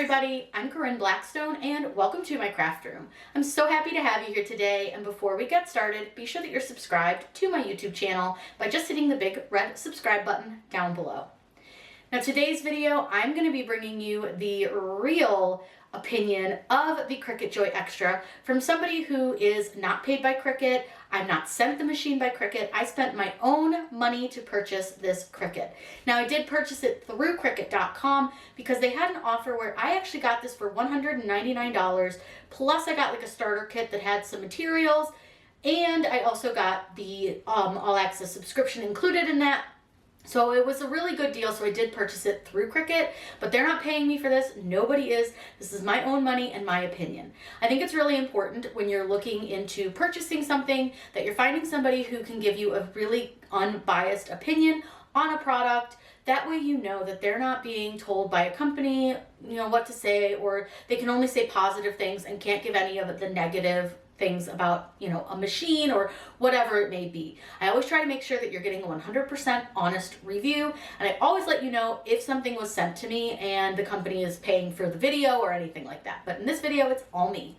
everybody, I'm Corinne Blackstone and welcome to my craft room. I'm so happy to have you here today, and before we get started, be sure that you're subscribed to my YouTube channel by just hitting the big red subscribe button down below. Now today's video, I'm going to be bringing you the real opinion of the Cricut Joy Xtra from somebody who is not paid by Cricut. I'm not sent the machine by Cricut. I spent my own money to purchase this Cricut. Now I did purchase it through Cricut.com because they had an offer where I actually got this for $199, plus I got like a starter kit that had some materials, and I also got the all access subscription included in that. So it was a really good deal, so I did purchase it through Cricut, but they're not paying me for this. Nobody is. This is my own money and my opinion. I think it's really important when you're looking into purchasing something that you're finding somebody who can give you a really unbiased opinion on a product. That way you know that they're not being told by a company, what to say, or they can only say positive things and can't give any of the negative things about, a machine or whatever it may be. I always try to make sure that you're getting a 100% honest review, and I always let you know if something was sent to me and the company is paying for the video or anything like that. But in this video, it's all me.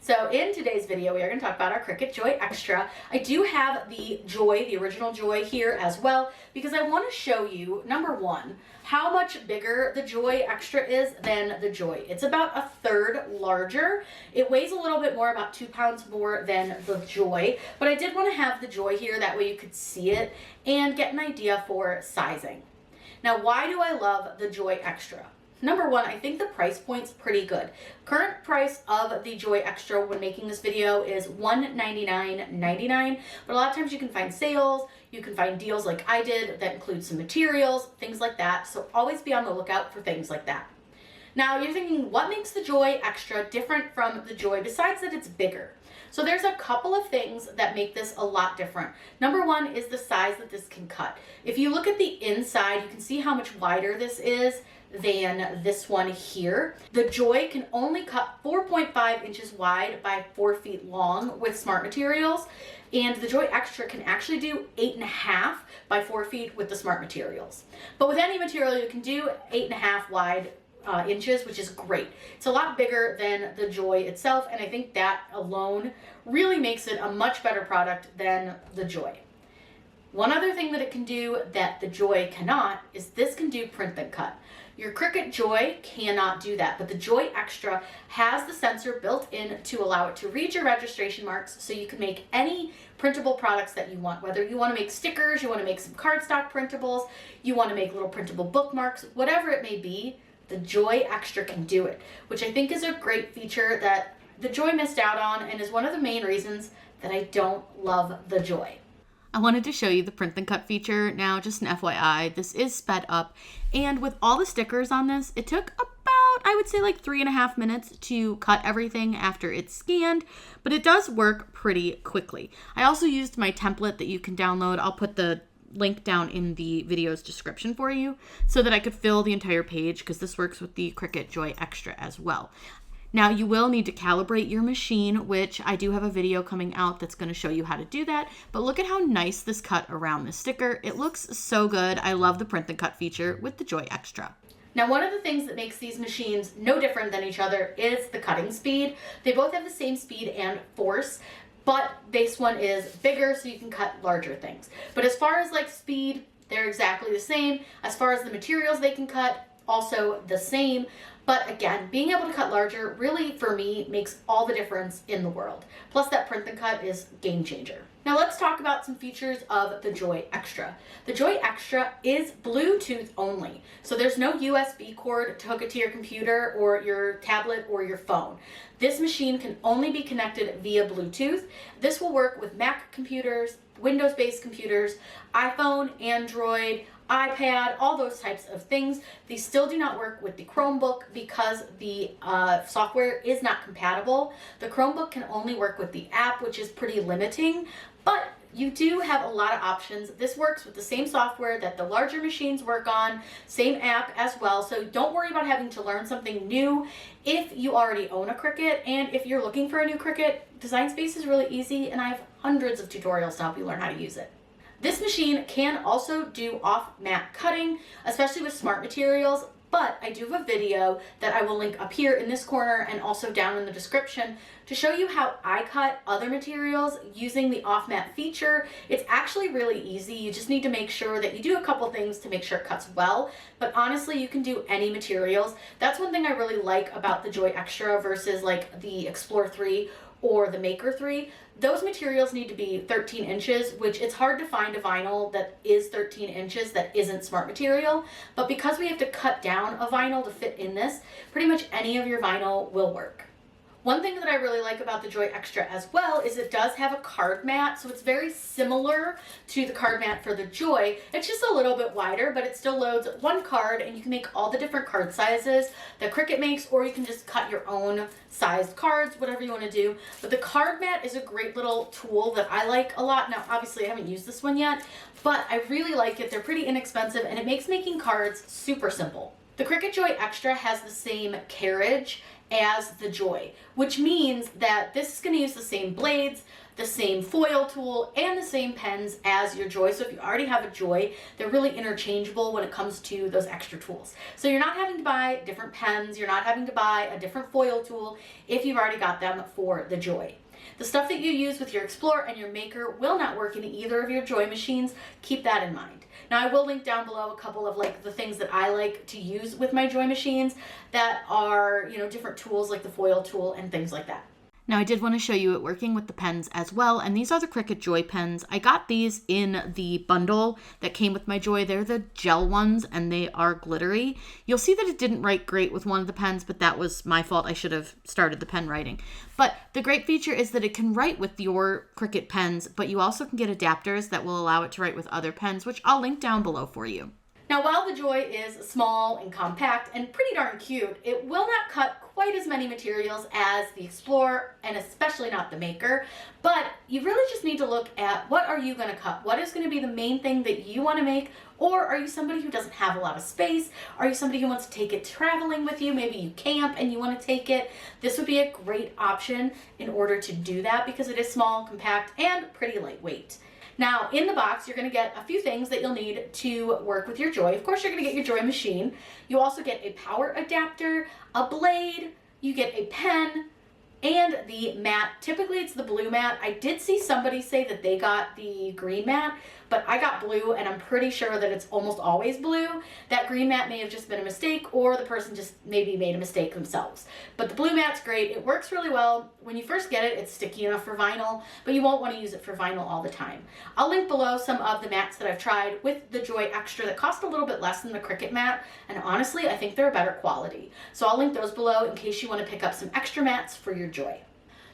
So in today's video, we are going to talk about our Cricut Joy Xtra. I do have the Joy, the original Joy here as well, because I want to show you, number one, how much bigger the Joy Xtra is than the Joy. It's about a third larger. It weighs a little bit more, about 2 pounds more than the Joy, but I did want to have the Joy here, that way you could see it and get an idea for sizing. Now, why do I love the Joy Xtra? Number one, I think the price point's pretty good. Current price of the Joy Xtra when making this video is $199.99, but a lot of times you can find sales, you can find deals like I did that include some materials, things like that, so always be on the lookout for things like that. Now you're thinking, what makes the Joy Xtra different from the Joy besides that it's bigger? So there's a couple of things that make this a lot different. Number one is the size that this can cut. If you look at the inside, you can see how much wider this is than this one here. The Joy can only cut 4.5 inches wide by 4 feet long with smart materials, and the Joy Xtra can actually do 8.5 by 4 feet with the smart materials. But with any material, you can do 8.5 wide inches, which is great. It's a lot bigger than the Joy itself, and I think that alone really makes it a much better product than the Joy. One other thing that it can do that the Joy cannot is this can do print and cut. Your Cricut Joy cannot do that, but the Joy Xtra has the sensor built in to allow it to read your registration marks, so you can make any printable products that you want. Whether you want to make stickers, you want to make some cardstock printables, you want to make little printable bookmarks, whatever it may be, the Joy Xtra can do it, which I think is a great feature that the Joy missed out on and is one of the main reasons that I don't love the Joy. I wanted to show you the print and cut feature. Now, just an FYI, this is sped up, and with all the stickers on this, it took about, I would say, like 3.5 minutes to cut everything after it's scanned, but it does work pretty quickly. I also used my template that you can download. I'll put the link down in the video's description for you so that I could fill the entire page, because this works with the Cricut Joy Xtra as well. Now, you will need to calibrate your machine, which I do have a video coming out that's going to show you how to do that. But look at how nice this cut around the sticker. It looks so good. I love the print and cut feature with the Joy Xtra. Now, one of the things that makes these machines no different than each other is the cutting speed. They both have the same speed and force, but this one is bigger, so you can cut larger things. But as far as like speed, they're exactly the same. As far as the materials they can cut, also the same. But again, being able to cut larger really, for me, makes all the difference in the world. Plus that print and cut is game changer. Now let's talk about some features of the Joy Xtra. The Joy Xtra is Bluetooth only. So there's no USB cord to hook it to your computer or your tablet or your phone. This machine can only be connected via Bluetooth. This will work with Mac computers, Windows-based computers, iPhone, Android, iPad, all those types of things. These still do not work with the Chromebook because the software is not compatible. The Chromebook can only work with the app, which is pretty limiting, but you do have a lot of options. This works with the same software that the larger machines work on, same app as well, so don't worry about having to learn something new if you already own a Cricut. And if you're looking for a new Cricut, Design Space is really easy, and I have hundreds of tutorials to help you learn how to use it. This machine can also do off-mat cutting, especially with smart materials. but I do have a video that I will link up here in this corner and also down in the description to show you how I cut other materials using the off mat feature. It's actually really easy. You just need to make sure that you do a couple things to make sure it cuts well, but honestly, you can do any materials. That's one thing I really like about the Joy Xtra versus like the Explore 3 or the Maker 3. Those materials need to be 13 inches, which it's hard to find a vinyl that is 13 inches that isn't smart material. But because we have to cut down a vinyl to fit in this, pretty much any of your vinyl will work. One thing that I really like about the Joy Xtra as well is it does have a card mat, so it's very similar to the card mat for the Joy. It's just a little bit wider, but it still loads one card, and you can make all the different card sizes that Cricut makes, or you can just cut your own sized cards, whatever you want to do. But the card mat is a great little tool that I like a lot. Now, obviously, I haven't used this one yet, but I really like it. They're pretty inexpensive, and it makes making cards super simple. The Cricut Joy Xtra has the same carriage as the Joy, which means that this is going to use the same blades, the same foil tool, and the same pens as your Joy. So if you already have a Joy, they're really interchangeable when it comes to those extra tools. So you're not having to buy different pens, you're not having to buy a different foil tool if you've already got them for the Joy. The stuff that you use with your Explore and your Maker will not work in either of your Joy machines. Keep that in mind. Now, I will link down below a couple of like the things that I like to use with my Joy machines that are, different tools like the foil tool and things like that. Now, I did want to show you it working with the pens as well, and these are the Cricut Joy pens. I got these in the bundle that came with my Joy. They're the gel ones, and they are glittery. You'll see that it didn't write great with one of the pens, but that was my fault. I should have started the pen writing. But the great feature is that it can write with your Cricut pens, but you also can get adapters that will allow it to write with other pens, which I'll link down below for you. Now, while the Joy is small and compact and pretty darn cute, it will not cut quite as many materials as the Explorer, and especially not the Maker. But you really just need to look at what are you going to cut? What is going to be the main thing that you want to make? Or are you somebody who doesn't have a lot of space? Are you somebody who wants to take it traveling with you? Maybe you camp and you want to take it. This would be a great option in order to do that because it is small, compact, and pretty lightweight. Now, in the box, you're going to get a few things that you'll need to work with your Joy. Of course, you're going to get your Joy machine. You also get a power adapter, a blade, you get a pen, and the mat. Typically, it's the blue mat. I did see somebody say that they got the green mat, but I got blue, and I'm pretty sure that it's almost always blue. That green mat may have just been a mistake, or the person just maybe made a mistake themselves. But the blue mat's great. It works really well. When you first get it, it's sticky enough for vinyl, but you won't want to use it for vinyl all the time. I'll link below some of the mats that I've tried with the Joy Xtra that cost a little bit less than the Cricut mat, and honestly, I think they're a better quality. So I'll link those below in case you want to pick up some extra mats for your Joy.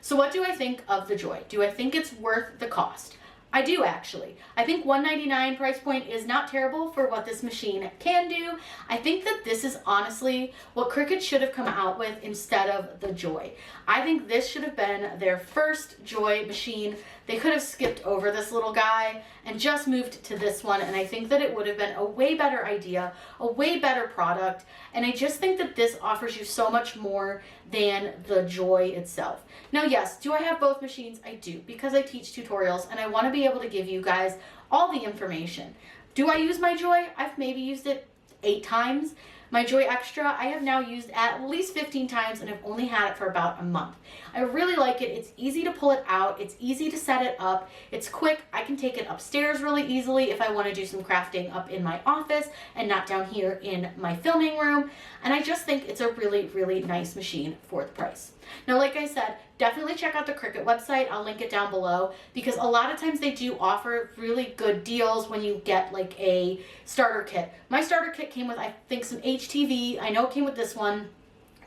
So what do I think of the Joy? Do I think it's worth the cost? I do, actually. I think $199 price point is not terrible for what this machine can do. I think that this is honestly what Cricut should have come out with instead of the Joy. I think this should have been their first Joy machine. They could have skipped over this little guy and just moved to this one, and I think that it would have been a way better idea, a way better product, and I just think that this offers you so much more than the Joy itself. Now, yes, do I have both machines? I do, because I teach tutorials, and I want to be able to give you guys all the information. Do I use my Joy? I've maybe used it 8 times. My Joy Xtra, I have now used at least 15 times, and I've only had it for about a month. I really like it. It's easy to pull it out. It's easy to set it up. It's quick. I can take it upstairs really easily if I want to do some crafting up in my office and not down here in my filming room. And I just think it's a really, really nice machine for the price. Now, like I said, definitely check out the Cricut website. I'll link it down below because a lot of times they do offer really good deals when you get like a starter kit. My starter kit came with, I think, some HTV. I know it came with this one.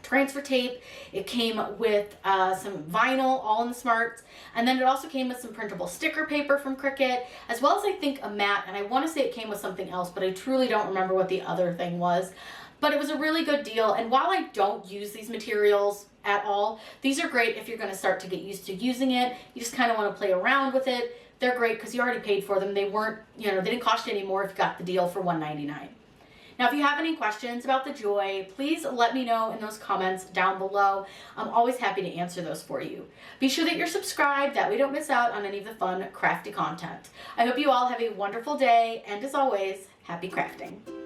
Transfer tape. It came with some vinyl, all in the smarts, and then it also came with some printable sticker paper from Cricut, as well as I think a mat, and I want to say it came with something else, but I truly don't remember what the other thing was. But it was a really good deal, and while I don't use these materials at all, these are great if you're going to start to get used to using it. You just kind of want to play around with it. They're great because you already paid for them. They weren't, they didn't cost you any more if you got the deal for $199. Now, if you have any questions about the Joy, please let me know in those comments down below. I'm always happy to answer those for you. Be sure that you're subscribed, that way you don't miss out on any of the fun, crafty content. I hope you all have a wonderful day, and as always, happy crafting.